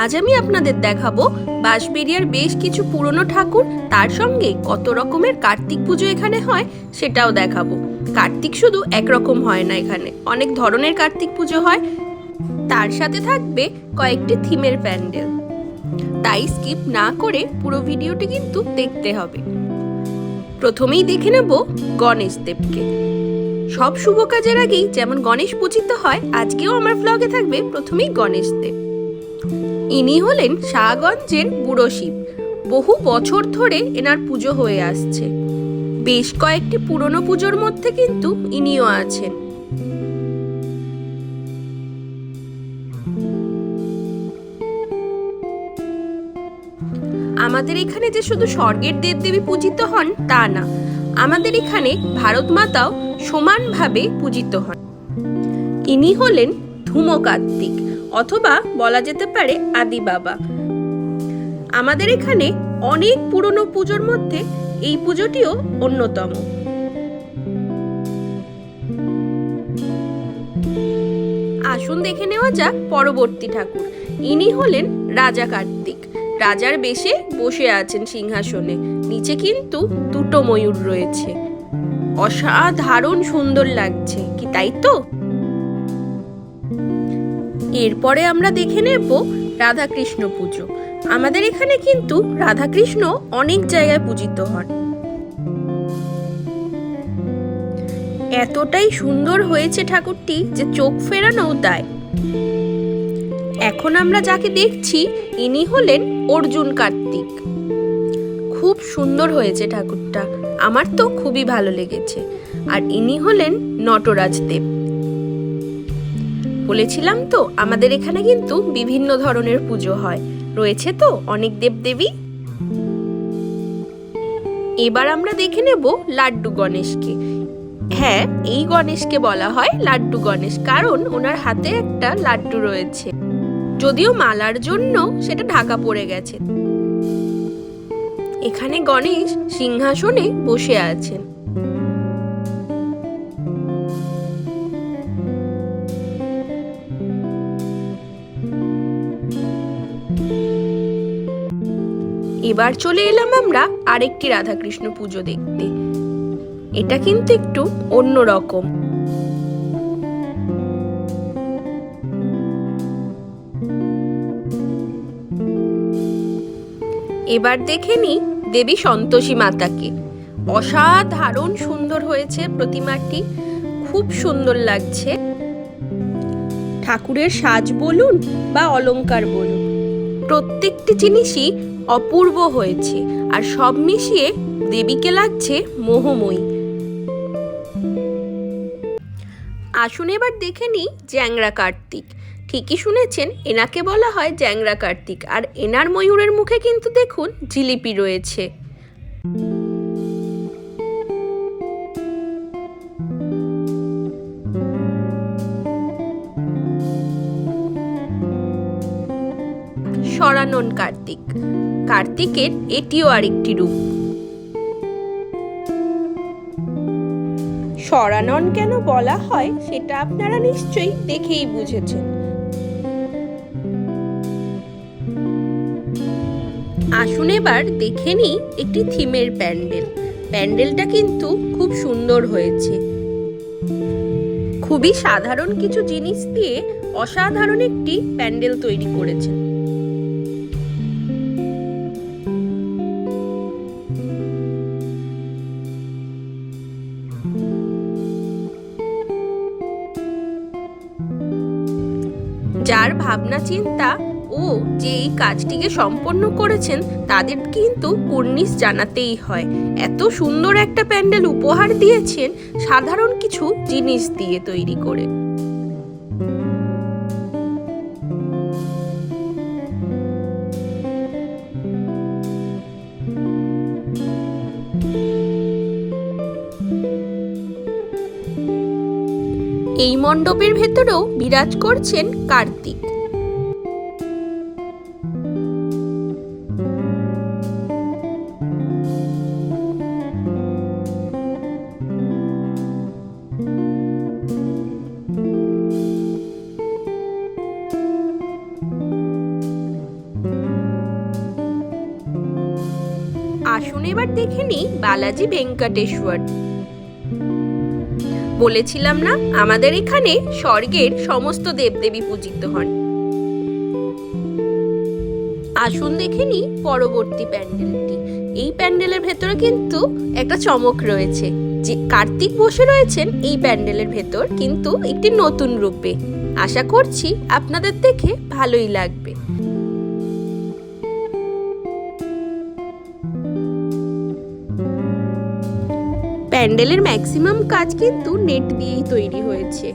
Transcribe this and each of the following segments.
আজ আমি আপনাদের দেখাবো বাঁশবেড়িয়ার বেশ কিছু পুরনো ঠাকুর, তার সঙ্গে কত রকমের কার্তিক পুজো এখানে হয় সেটাও দেখাবো। কার্তিক শুধু একরকম হয় না, এখানে অনেক ধরনের কার্তিক পুজো হয়। তার সাথে থাকবে কয়েকটি থিমের প্যান্ডেল, তাই স্কিপ না করে পুরো ভিডিওটি কিন্তু দেখতে হবে। প্রথমেই দেখে নেব গণেশ দেবকে। সব শুভ কাজের আগেই যেমন গণেশ পূজিত হয়, আজকেও আমার ব্লগে থাকবে প্রথমেই গণেশ দেব। ইনি হলেন শাহগঞ্জের বুড়ো শিব। বহু বছর ধরে এনার পুজো হয়ে আসছে। বেশ কয়েকটি পুরনো পুজোর মধ্যে কিন্তু ইনিও আছেন। আমাদের এখানে যে শুধু স্বর্গের দেবদেবী পূজিত হন তা না, আমাদের এখানে ভারত মাতাও সমানভাবে পূজিত হন। ইনি হলেন ধুমো কার্তিক, অথবা বলা যেতে পারে আদি বাবা। আমাদের এখানে অনেক পুরনো পুজোর মধ্যে এই পুজোটিও অন্যতম। আসুন দেখে নেওয়া যাক পরবর্তী ঠাকুর। ইনি হলেন রাজা কার্তিক। রাজার বেশে বসে আছেন সিংহাসনে, নিচে কিন্তু দুটো ময়ূর রয়েছে। অসাধারণ সুন্দর লাগছে কি, তাই তো? এরপরে আমরা দেখে নেব রাধাকৃষ্ণ পুজো। আমাদের এখানে কিন্তু রাধাকৃষ্ণ অনেক জায়গায় পূজিত হন। এতটাই সুন্দর হয়েছে ঠাকুরটি যে চোখ ফেরানো দায়। এখন আমরা যাকে দেখছি ইনি হলেন অর্জুন কার্তিক। খুব সুন্দর হয়েছে ঠাকুরটা, আমার তো খুবই ভালো লেগেছে। আর ইনি হলেন নটরাজ দেব। বলেছিলাম তো আমাদের এখানে কিন্তু বিভিন্ন ধরনের পুজো হয়, রয়েছে তো অনেক দেবদেবী। এবার আমরা দেখে নেব লাড্ডু গণেশকে। হ্যাঁ, এই গণেশকে বলা হয় লাড্ডু গণেশ, কারণ ওনার হাতে একটা লাড্ডু রয়েছে, যদিও মালার জন্য সেটা ঢাকা পড়ে গেছে। এখানে গণেশ সিংহাসনে বসে আছেন। এবার চলে এলাম আমরা আরেকটি রাধাকৃষ্ণ পুজো দেখতে। এটা কিন্তু একটু অন্যরকম। এবার দেখে নি দেবী সন্তোষী মাতাকে। অসাধারণ সুন্দর হয়েছে প্রতিমাটি, খুব সুন্দর লাগছে। ঠাকুরের সাজ বলুন বা অলংকার বলুন, প্রত্যেকটি জিনিসই অপূর্ব হয়েছে, আর সব মিশিয়ে দেবীকে লাগছে মোহময়ী। আসুন এবার দেখে নিই জ্যাংরা কার্তিক। ঠিকই শুনেছেন, এনাকে বলা হয় জ্যাংরা কার্তিক। আর এনার ময়ূরের মুখে কিন্তু দেখুন জিলিপি রয়েছে। সরানন কার্তিক। কার্তিকের এটিও আরেকটি রূপ। সরানন কেন বলা হয় সেটা আপনারা নিশ্চয়ই দেখেই বুঝেছেন। আসুন এবার দেখে নিই একটি থিমের প্যান্ডেল। প্যান্ডেলটা কিন্তু খুব সুন্দর হয়েছে। খুবই সাধারণ কিছু জিনিস দিয়ে অসাধারণ একটি প্যান্ডেল তৈরি করেছেন। যার ভাবনা চিন্তা ও যে এই কাজটিকে সম্পন্ন করেছেন তাদের কিন্তু কুর্নিশ জানাতেই হয়। এত সুন্দর একটা প্যান্ডেল উপহার দিয়েছেন সাধারণ কিছু জিনিস দিয়ে তৈরি করে। এই মণ্ডপের ভেতরেও বিরাজ করছেন কার্তিক। এবার দেখে নিই বালাজি ভেঙ্কটেশ্বর। বলেছিলাম না আমাদের এখানে স্বর্গের সমস্ত দেবদেবী পূজিত হন। আসুন দেখে নিই পরবর্তী প্যান্ডেলটি। এই প্যান্ডেলের ভেতরে কিন্তু একটা চমক রয়েছে, যে কার্তিক বসে রয়েছেন এই প্যান্ডেলের ভেতর, কিন্তু একটি নতুন রূপে। আশা করছি আপনাদের দেখে ভালোই লাগবে। প্যান্ডেলের ম্যাক্সিমাম কাজ কিন্তু নেট দিয়েই তৈরি হয়েছে।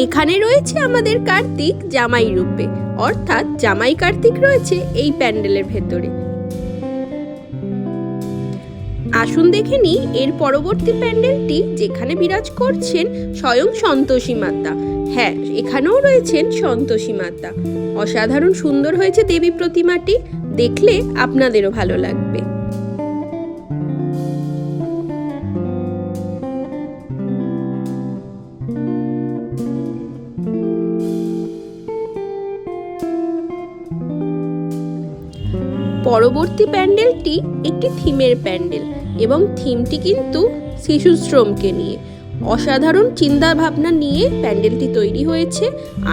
এখানে রয়েছে আমাদের কার্তিক জামাই রূপে, অর্থাৎ জামাই কার্তিক রয়েছে এই প্যান্ডেলের ভেতরে। আসুন দেখে নিই এর পরবর্তী প্যান্ডেলটি, যেখানে বিরাজ করছেন স্বয়ং সন্তোষী মাতা। হ্যাঁ, এখানেও রয়েছেন সন্তোষী মাতা। অসাধারণ সুন্দর হয়েছে দেবী প্রতিমাটি, দেখলে আপনাদেরও ভালো লাগবে। পরবর্তী প্যান্ডেলটি একটি থিমের প্যান্ডেল, এবং থিমটি কিন্তু শিশুশ্রমকে নিয়ে। অসাধারণ চিন্তা ভাবনা নিয়ে প্যান্ডেলটি তৈরি হয়েছে।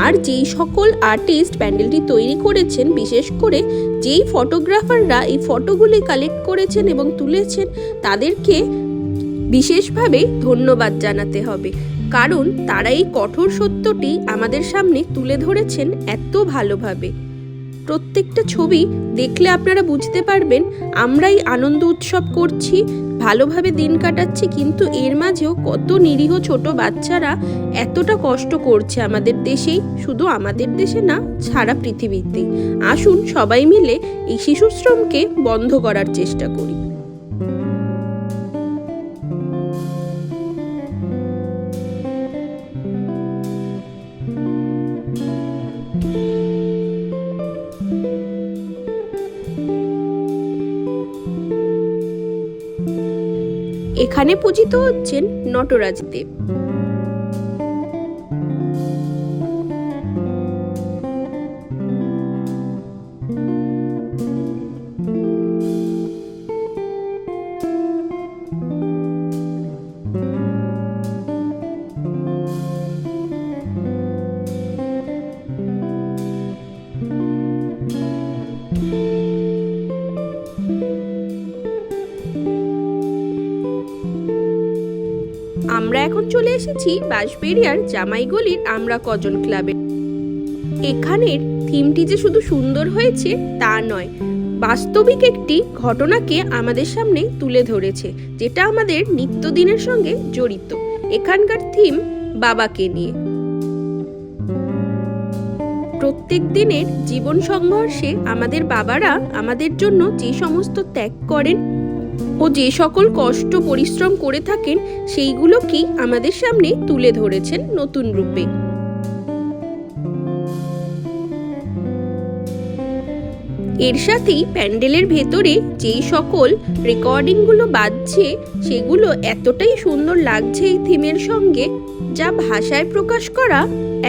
আর যেই সকল আর্টিস্ট প্যান্ডেলটি তৈরি করেছেন, বিশেষ করে যেই ফটোগ্রাফাররা এই ফটোগুলি কালেক্ট করেছেন এবং তুলেছেন, তাদেরকে বিশেষভাবে ধন্যবাদ জানাতে হবে, কারণ তারা এই কঠোর সত্যটি আমাদের সামনে তুলে ধরেছেন এত ভালোভাবে। প্রত্যেকটা ছবি দেখলে আপনারা বুঝতে পারবেন আমরাই আনন্দ উৎসব করছি, ভালোভাবে দিন কাটাচ্ছি, কিন্তু এর মাঝেও কত নিরীহ ছোট বাচ্চারা এতটা কষ্ট করছে আমাদের দেশেই, শুধু আমাদের দেশে না, সারা পৃথিবীতেই। আসুন সবাই মিলে এই শিশুশ্রমকে বন্ধ করার চেষ্টা করি। এখানে পূজিত হচ্ছেন নটরাজ দেব। আমরা এখন চলে এসেছি বাঁশবেড়িয়ার জামাইগলির আমরা কজন ক্লাবে। এখানের থিমটি যে শুধু সুন্দর হয়েছে তা নয়, বাস্তবিক একটি ঘটনাকে আমাদের সামনে তুলে ধরেছে, যেটা আমাদের নিত্যদিনের সঙ্গে জড়িত। এখানকার থিম বাবাকে নিয়ে। প্রত্যেক দিনের জীবন সংঘর্ষে আমাদের বাবারা আমাদের জন্য যে সমস্ত ত্যাগ করেন ও যে সকল কষ্ট পরিশ্রম করে থাকেন, সেইগুলোকেই আমাদের সামনে তুলে ধরেছেন নতুন রূপে। এর সাথেই প্যান্ডেলের ভেতরে যেই সকল রেকর্ডিংগুলো বাজছে, সেগুলো এতটাই সুন্দর লাগছে এই থিমের সঙ্গে, যা ভাষায় প্রকাশ করা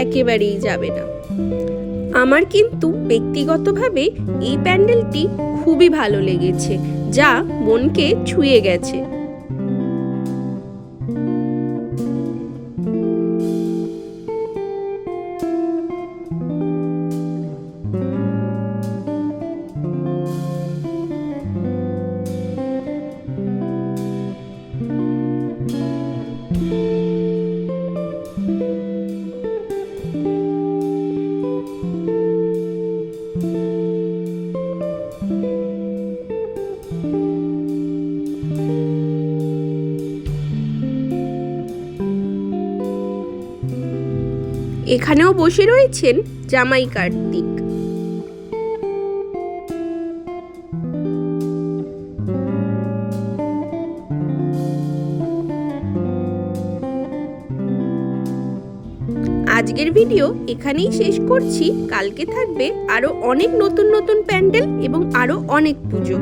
একেবারেই যাবে না। আমার কিন্তু ব্যক্তিগতভাবে এই প্যান্ডেলটি খুবই ভালো লেগেছে, যা মনকে ছুঁয়ে গেছে। এখানেও বসে রয়েছেন জামাই কার্তিক। আজকের ভিডিও এখানেই শেষ করছি। কালকে থাকবে আরো অনেক নতুন নতুন প্যান্ডেল এবং আরো অনেক পুজো।